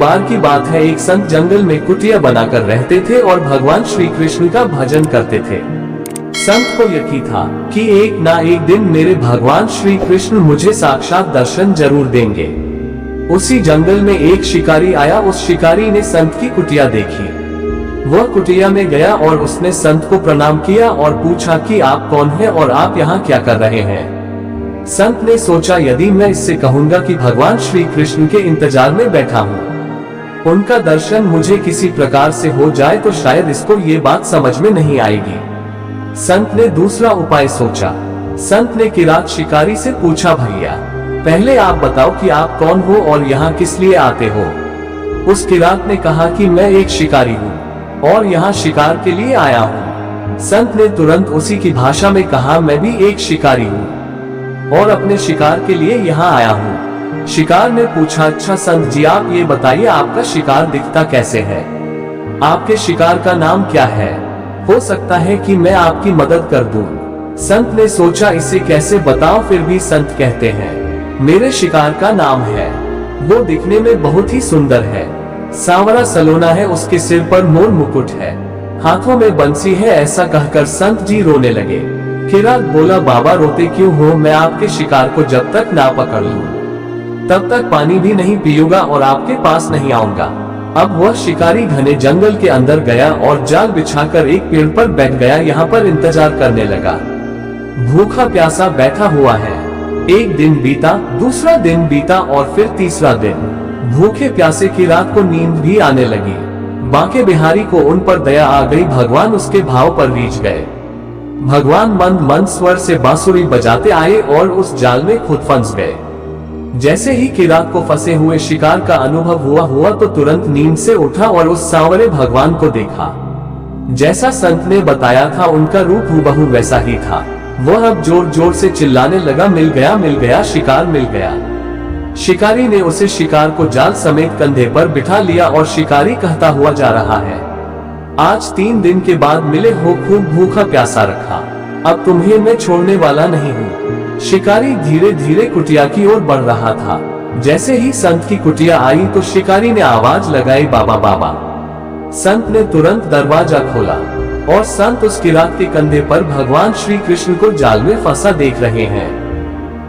बार की बात है, एक संत जंगल में कुटिया बनाकर रहते थे और भगवान श्री कृष्ण का भजन करते थे। संत को यकीन था कि एक ना एक दिन मेरे भगवान श्री कृष्ण मुझे साक्षात दर्शन जरूर देंगे। उसी जंगल में एक शिकारी आया। उस शिकारी ने संत की कुटिया देखी। वह कुटिया में गया और उसने संत को प्रणाम किया और पूछा कि आप कौन हैं और आप यहाँ क्या कर रहे हैं। संत ने सोचा, यदि मैं इससे कहूंगा कि भगवान श्री कृष्ण के इंतजार में बैठा हूँ, उनका दर्शन मुझे किसी प्रकार से हो जाए तो शायद इसको ये बात समझ में नहीं आएगी। संत ने दूसरा उपाय सोचा। संत ने किरात शिकारी से पूछा, भैया पहले आप बताओ कि आप कौन हो और यहाँ किस लिए आते हो। उस किरात ने कहा कि मैं एक शिकारी हूँ और यहाँ शिकार के लिए आया हूँ। संत ने तुरंत उसी की भाषा में कहा, मैं भी एक शिकारी हूँ और अपने शिकार के लिए यहाँ आया हूँ। शिकार ने पूछा, अच्छा संत जी, आप ये बताइए आपका शिकार दिखता कैसे है, आपके शिकार का नाम क्या है, हो सकता है कि मैं आपकी मदद कर दूं। संत ने सोचा, इसे कैसे बताओ। फिर भी संत कहते हैं, मेरे शिकार का नाम है, वो दिखने में बहुत ही सुंदर है, सांवरा सलोना है, उसके सिर पर मोर मुकुट है, हाथों में बंसी है। ऐसा कहकर संत जी रोने लगे। किरात बोला, बाबा रोते क्यों हो, मैं आपके शिकार को जब तक ना पकड़ लूं तब तक पानी भी नहीं पीऊंगा और आपके पास नहीं आऊंगा। अब वह शिकारी घने जंगल के अंदर गया और जाल बिछाकर एक पेड़ पर बैठ गया। यहाँ पर इंतजार करने लगा। भूखा प्यासा बैठा हुआ है। एक दिन बीता, दूसरा दिन बीता और फिर तीसरा दिन। भूखे प्यासे किरात को नींद भी आने लगी। बांके बिहारी को उन पर दया आ गई। भगवान उसके भाव पर रीझ गए। भगवान मंद मंद स्वर से बांसुरी बजाते आए और उस जाल में खुद फंस गए। जैसे ही किरात को फंसे हुए शिकार का अनुभव हुआ तो तुरंत नींद से उठा और उस सांवरे भगवान को देखा। जैसा संत ने बताया था, उनका रूप हूबहू वैसा ही था। वह अब जोर जोर से चिल्लाने लगा, मिल गया मिल गया, शिकार मिल गया। शिकारी ने उसे शिकार को जाल समेत कंधे पर बिठा लिया और शिकारी कहता हुआ जा रहा है, आज 3 दिन के बाद मिले हो, खूब भूखा प्यासा रखा, अब तुम्हें मैं छोड़ने वाला नहीं हूँ। शिकारी धीरे धीरे कुटिया की ओर बढ़ रहा था। जैसे ही संत की कुटिया आई तो शिकारी ने आवाज लगाई, बाबा बाबा। संत ने तुरंत दरवाजा खोला और संत उस किरात के कंधे पर भगवान श्री कृष्ण को जाल में फंसा देख रहे हैं।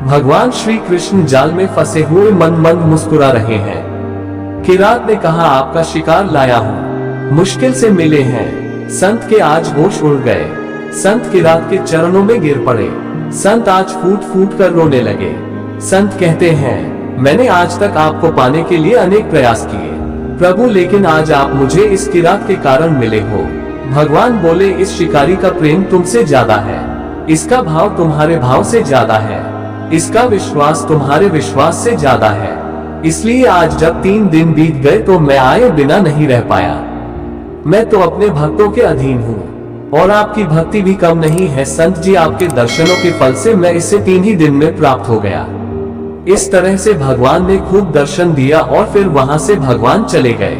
भगवान श्री कृष्ण जाल में फंसे हुए मंद मंद मुस्कुरा रहे हैं। किरात ने कहा, आपका शिकार लाया हूँ, मुश्किल से मिले हैं। संत के आज होश उड़ गए। संत किरात के चरणों में गिर पड़े। संत आज फूट फूट कर रोने लगे। संत कहते हैं, मैंने आज तक आपको पाने के लिए अनेक प्रयास किए प्रभु, लेकिन आज आप मुझे इस किरात के कारण मिले हो। भगवान बोले, इस शिकारी का प्रेम तुमसे ज्यादा है, इसका भाव तुम्हारे भाव से ज्यादा है, इसका विश्वास तुम्हारे विश्वास से ज्यादा है। इसलिए आज जब 3 दिन बीत गए तो मैं आए बिना नहीं रह पाया। मैं तो अपने भक्तों के अधीन हूँ और आपकी भक्ति भी कम नहीं है। संत जी, आपके दर्शनों के फल से मैं इसे 3 ही दिन में प्राप्त हो गया। इस तरह से भगवान ने खूब दर्शन दिया और फिर वहां से भगवान चले गए।